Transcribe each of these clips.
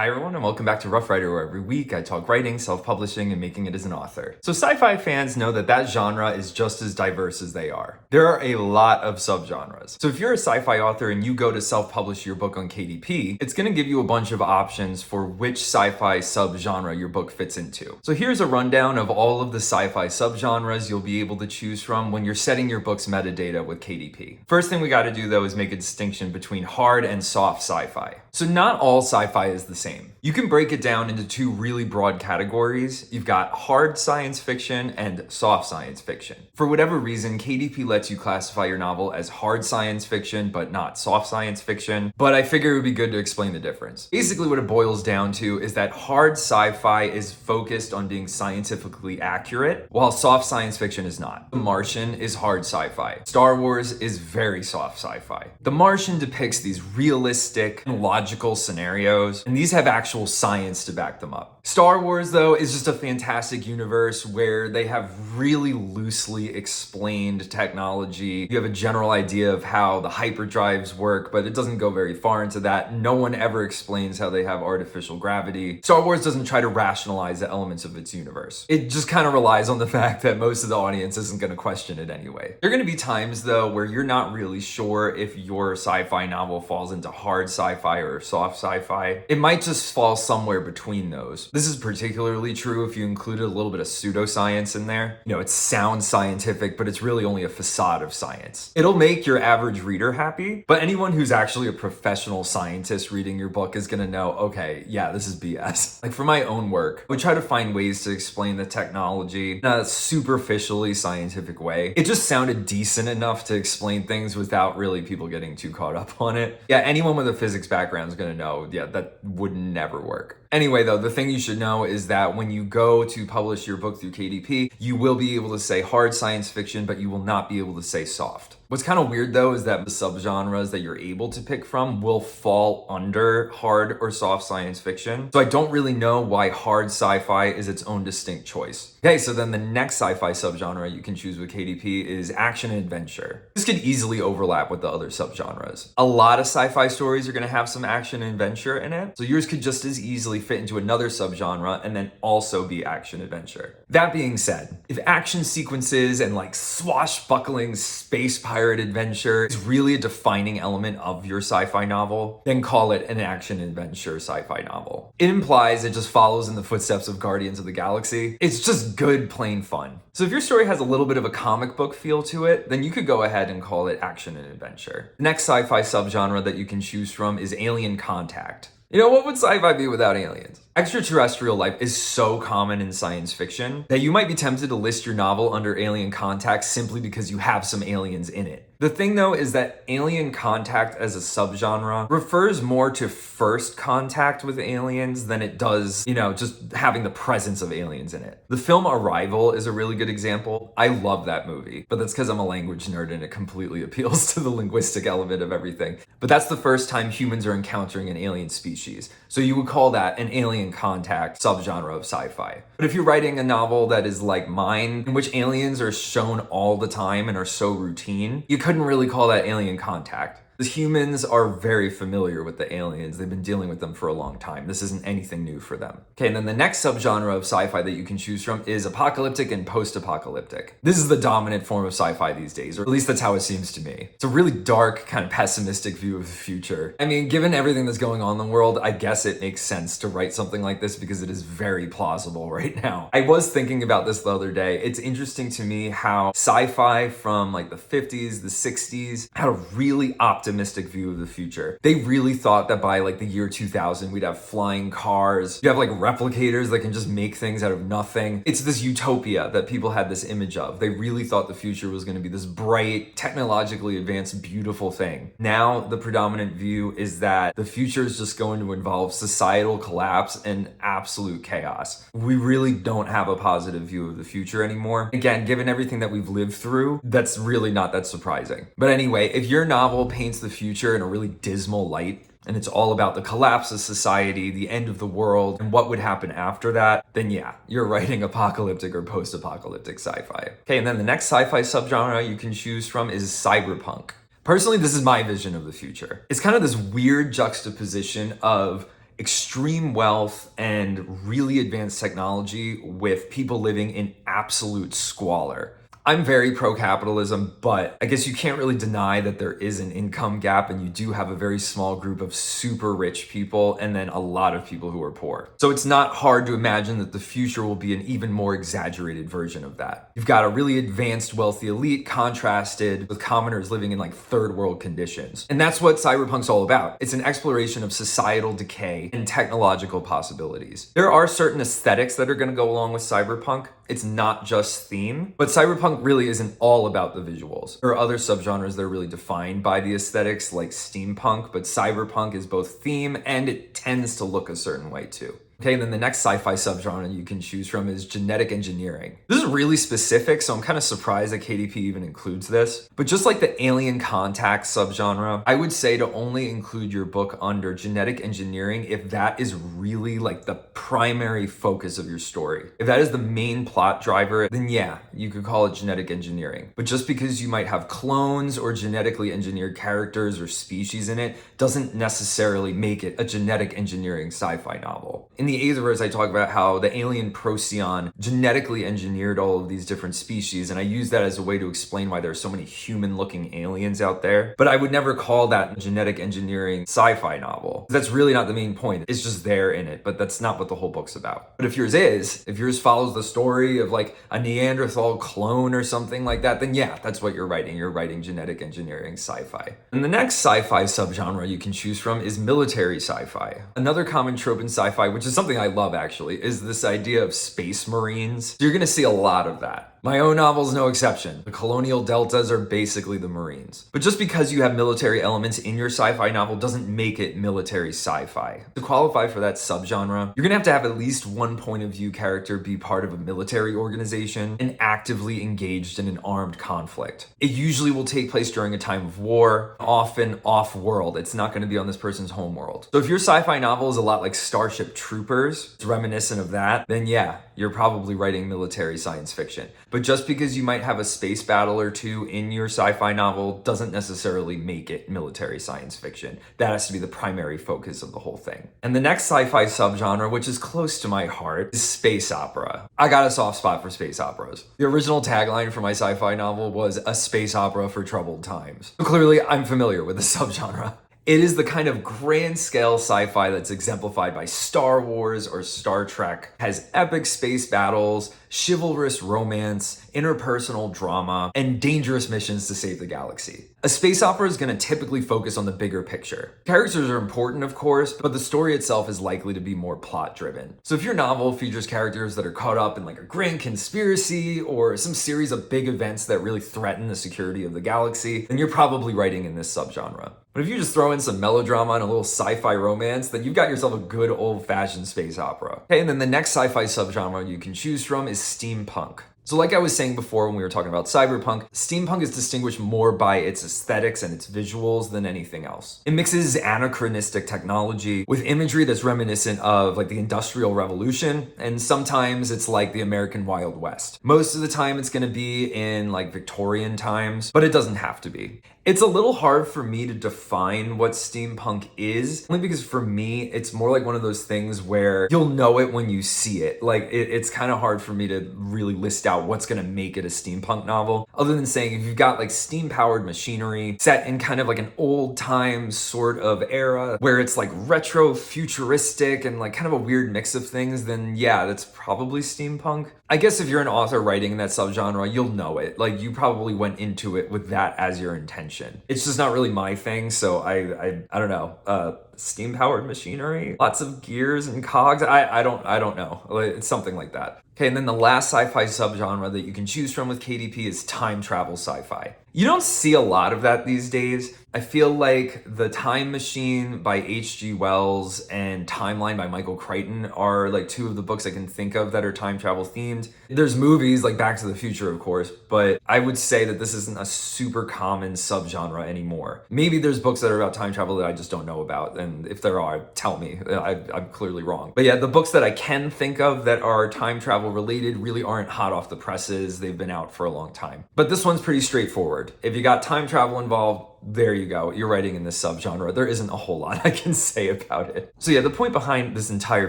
Hi everyone and welcome back to Rough Rider, where every week I talk writing, self-publishing, and making it as an author. So sci-fi fans know that genre is just as diverse as they are. There are a lot of subgenres. So if you're a sci-fi author and you go to self-publish your book on KDP, it's going to give you a bunch of options for which sci-fi subgenre your book fits into. So here's a rundown of all of the sci-fi subgenres you'll be able to choose from when you're setting your book's metadata with KDP. First thing we got to do though is make a distinction between hard and soft sci-fi. So not all sci-fi is the same. You can break it down into two really broad categories. You've got hard science fiction and soft science fiction. For whatever reason, KDP lets you classify your novel as hard science fiction, but not soft science fiction. But I figure it would be good to explain the difference. Basically, what it boils down to is that hard sci-fi is focused on being scientifically accurate, while soft science fiction is not. The Martian is hard sci-fi. Star Wars is very soft sci-fi. The Martian depicts these realistic and logical scenarios, and these have actual science to back them up. Star Wars, though, is just a fantastic universe where they have really loosely explained technology. You have a general idea of how the hyperdrives work, but it doesn't go very far into that. No one ever explains how they have artificial gravity. Star Wars doesn't try to rationalize the elements of its universe. It just kind of relies on the fact that most of the audience isn't going to question it anyway. There are going to be times, though, where you're not really sure if your sci-fi novel falls into hard sci-fi or soft sci-fi. It might just fall somewhere between those. This is particularly true if you included a little bit of pseudoscience in there. You know, it sounds scientific, but it's really only a facade of science. It'll make your average reader happy, but anyone who's actually a professional scientist reading your book is gonna know, okay, yeah, this is BS. Like for my own work, I would try to find ways to explain the technology in a superficially scientific way. It just sounded decent enough to explain things without really people getting too caught up on it. Yeah, anyone with a physics background is gonna know, yeah, that would never work. Anyway, though, the thing you should know is that when you go to publish your book through KDP, you will be able to say hard science fiction, but you will not be able to say soft. What's kind of weird though is that the subgenres that you're able to pick from will fall under hard or soft science fiction. So I don't really know why hard sci-fi is its own distinct choice. Okay, so then the next sci-fi subgenre you can choose with KDP is action and adventure. This could easily overlap with the other subgenres. A lot of sci-fi stories are going to have some action and adventure in it, so yours could just as easily fit into another subgenre and then also be action adventure. That being said, if action sequences and like swashbuckling space pirate adventure is really a defining element of your sci-fi novel, then call it an action adventure sci-fi novel. It implies it just follows in the footsteps of Guardians of the Galaxy. It's just good, plain fun. So if your story has a little bit of a comic book feel to it, then you could go ahead and call it action and adventure. The next sci-fi subgenre that you can choose from is alien contact. You know, what would sci-fi be without aliens? Extraterrestrial life is so common in science fiction that you might be tempted to list your novel under alien contact simply because you have some aliens in it. The thing though is that alien contact as a subgenre refers more to first contact with aliens than it does, you know, just having the presence of aliens in it. The film Arrival is a really good example. I love that movie, but that's because I'm a language nerd and it completely appeals to the linguistic element of everything. But that's the first time humans are encountering an alien species. So you would call that an alien contact subgenre of sci-fi. But if you're writing a novel that is like mine, in which aliens are shown all the time and are so routine, you couldn't really call that alien contact. The humans are very familiar with the aliens. They've been dealing with them for a long time. This isn't anything new for them. Okay, and then the next subgenre of sci-fi that you can choose from is apocalyptic and post-apocalyptic. This is the dominant form of sci-fi these days, or at least that's how it seems to me. It's a really dark, kind of pessimistic view of the future. I mean, given everything that's going on in the world, I guess it makes sense to write something like this because it is very plausible right now. I was thinking about this the other day. It's interesting to me how sci-fi from like the 50s, the 60s had a really optimistic view of the future. They really thought that by like the year 2000, we'd have flying cars. You have like replicators that can just make things out of nothing. It's this utopia that people had this image of. They really thought the future was going to be this bright, technologically advanced, beautiful thing. Now, the predominant view is that the future is just going to involve societal collapse and absolute chaos. We really don't have a positive view of the future anymore. Again, given everything that we've lived through, that's really not that surprising. But anyway, if your novel paints the future in a really dismal light, and it's all about the collapse of society, the end of the world, and what would happen after that, then yeah, you're writing apocalyptic or post-apocalyptic sci-fi. Okay, and then the next sci-fi subgenre you can choose from is cyberpunk. Personally, this is my vision of the future. It's kind of this weird juxtaposition of extreme wealth and really advanced technology with people living in absolute squalor. I'm very pro-capitalism, but I guess you can't really deny that there is an income gap and you do have a very small group of super rich people and then a lot of people who are poor. So it's not hard to imagine that the future will be an even more exaggerated version of that. You've got a really advanced wealthy elite contrasted with commoners living in like third world conditions. And that's what Cyberpunk's all about. It's an exploration of societal decay and technological possibilities. There are certain aesthetics that are going to go along with Cyberpunk. It's not just theme, but Cyberpunk really isn't all about the visuals. There are other subgenres that are really defined by the aesthetics like Steampunk, but Cyberpunk is both theme and it tends to look a certain way too. Okay, and then the next sci-fi subgenre you can choose from is genetic engineering. This is really specific, so I'm kind of surprised that KDP even includes this. But just like the alien contact subgenre, I would say to only include your book under genetic engineering if that is really like the primary focus of your story. If that is the main plot driver, then yeah, you could call it genetic engineering. But just because you might have clones or genetically engineered characters or species in it doesn't necessarily make it a genetic engineering sci-fi novel. In the Aetherverse, I talk about how the alien Procyon genetically engineered all of these different species, and I use that as a way to explain why there are so many human-looking aliens out there. But I would never call that a genetic engineering sci-fi novel. That's really not the main point. It's just there in it, but that's not what the whole book's about. But if yours follows the story of like a Neanderthal clone or something like that, then yeah, that's what you're writing. You're writing genetic engineering sci-fi. And the next sci-fi subgenre you can choose from is military sci-fi. Another common trope in sci-fi, which is something I love actually, is this idea of space marines. So you're gonna see a lot of that. My own novel's no exception. The colonial deltas are basically the Marines. But just because you have military elements in your sci-fi novel doesn't make it military sci-fi. To qualify for that subgenre, you're gonna have to have at least one point of view character be part of a military organization and actively engaged in an armed conflict. It usually will take place during a time of war, often off-world. It's not gonna be on this person's home world. So if your sci-fi novel is a lot like Starship Troopers, it's reminiscent of that, then yeah, you're probably writing military science fiction. But just because you might have a space battle or two in your sci-fi novel doesn't necessarily make it military science fiction. That has to be the primary focus of the whole thing. And the next sci-fi subgenre, which is close to my heart, is space opera. I got a soft spot for space operas. The original tagline for my sci-fi novel was a space opera for troubled times. So clearly, I'm familiar with the subgenre. It is the kind of grand scale sci-fi that's exemplified by Star Wars or Star Trek, has epic space battles, chivalrous romance, interpersonal drama, and dangerous missions to save the galaxy. A space opera is going to typically focus on the bigger picture. Characters are important, of course, but the story itself is likely to be more plot driven. So if your novel features characters that are caught up in like a grand conspiracy or some series of big events that really threaten the security of the galaxy, then you're probably writing in this subgenre. But if you just throw in some melodrama and a little sci-fi romance, then you've got yourself a good old-fashioned space opera. Okay, and then the next sci-fi subgenre you can choose from is steampunk. So like I was saying before when we were talking about Cyberpunk, steampunk is distinguished more by its aesthetics and its visuals than anything else. It mixes anachronistic technology with imagery that's reminiscent of like the Industrial Revolution, and sometimes it's like the American Wild West. Most of the time it's gonna be in like Victorian times, but it doesn't have to be. It's a little hard for me to define what steampunk is, only because for me, it's more like one of those things where you'll know it when you see it. Like it's kind of hard for me to really list out what's gonna make it a steampunk novel, other than saying if you've got like steam-powered machinery set in kind of like an old time sort of era where it's like retro futuristic and like kind of a weird mix of things, then yeah, that's probably steampunk. I guess if you're an author writing in that subgenre, you'll know it. Like you probably went into it with that as your intention. It's just not really my thing, so I don't know. Steam-powered machinery, lots of gears and cogs. I don't know. It's something like that. Okay, and then the last sci-fi subgenre that you can choose from with KDP is time travel sci-fi. You don't see a lot of that these days. I feel like The Time Machine by H.G. Wells and Timeline by Michael Crichton are like two of the books I can think of that are time travel themed. There's movies like Back to the Future, of course, but I would say that this isn't a super common subgenre anymore. Maybe there's books that are about time travel that I just don't know about, and if there are, tell me. I'm clearly wrong. But yeah, the books that I can think of that are time travel related really aren't hot off the presses. They've been out for a long time. But this one's pretty straightforward. If you got time travel involved, there you go. You're writing in this subgenre. There isn't a whole lot I can say about it. So yeah, the point behind this entire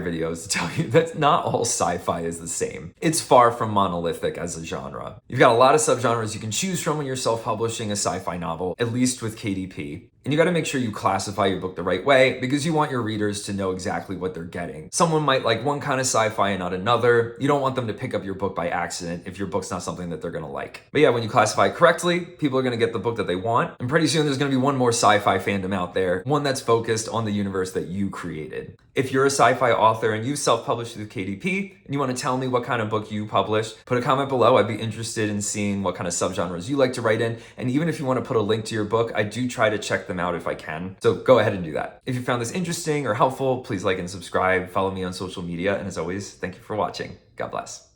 video is to tell you that not all sci-fi is the same. It's far from monolithic as a genre. You've got a lot of subgenres you can choose from when you're self-publishing a sci-fi novel, at least with KDP. And you got to make sure you classify your book the right way because you want your readers to know exactly what they're getting. Someone might like one kind of sci-fi and not another. You don't want them to pick up your book by accident if your book's not something that they're going to like. But yeah, when you classify it correctly, people are going to get the book that they want. And pretty soon there's going to be one more sci-fi fandom out there, one that's focused on the universe that you created. If you're a sci-fi author and you self-published through KDP and you want to tell me what kind of book you published, put a comment below. I'd be interested in seeing what kind of subgenres you like to write in. And even if you want to put a link to your book, I do try to check them out if I can. So go ahead and do that. If you found this interesting or helpful, please like and subscribe, follow me on social media. And as always, thank you for watching. God bless.